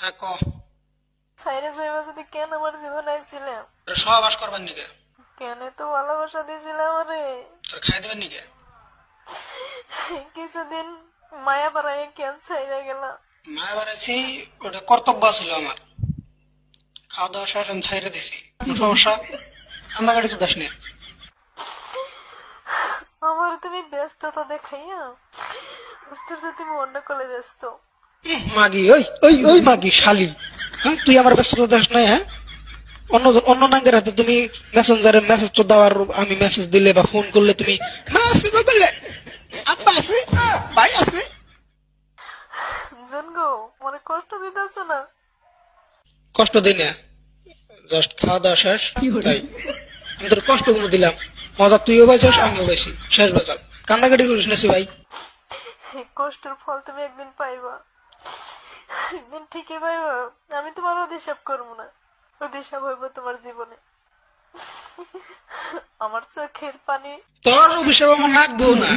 হ্যাঁ ক। সাইরে যাইবা যদি কেন আমার জীবন আইছিলাম? সহবাস করবার নিকে। কেন তো ভালোবাসা দিয়েছিলাম আমারে? তোর খাই দেবেন নিকে। কিছুদিন মায়া বাড়াই কেন সাইরে গেলা? মায়া বাড়াইছি, ওটা কর্তব্য ছিল আমার। খাওয়া দাওয়া শেষ আমি ছাইরে দিছি, কোনো সমস্যা? কান্নাকাটি তো দাস নে। আমার তুমি ব্যস্ততা দেখাইয়া বুঝতে তুমি অন্য কলে ব্যস্ত। মাগি ওই ওই ওই মাগি শালি। হ্যাঁ তুই আমার ব্যস্ততা দাস নাই? হ্যাঁ অন্য অন্য নাঙ্গের হাতে তুমি মেসেঞ্জারে মেসেজ তো দেওয়ার, আমি মেসেজ দিলে বা ফোন করলে তুমি মা আছে বা বললে আব্বা আছে ভাই আছে। জনগো মনে কষ্ট দিতেছ না? কষ্ট দিই না, জাস্ট খাওয়া দাওয়া শেষ তাই। আমি তোর কষ্ট কোনো দিলাম? মজা তুইও পাইছিস আমিও পাইছি, শেষ বেচাল। কান্নাকাটি করিস না ভাই। এই কষ্টের ফল তুমি একদিন পাইবা, একদিন ঠিকই পাইবা। আমি তোমার অধিশাপ করবো না, অধিশাপ হইব তোমার জীবনে। আমার চোখের পানি তোর অভিশাপ আমার নাকবো না।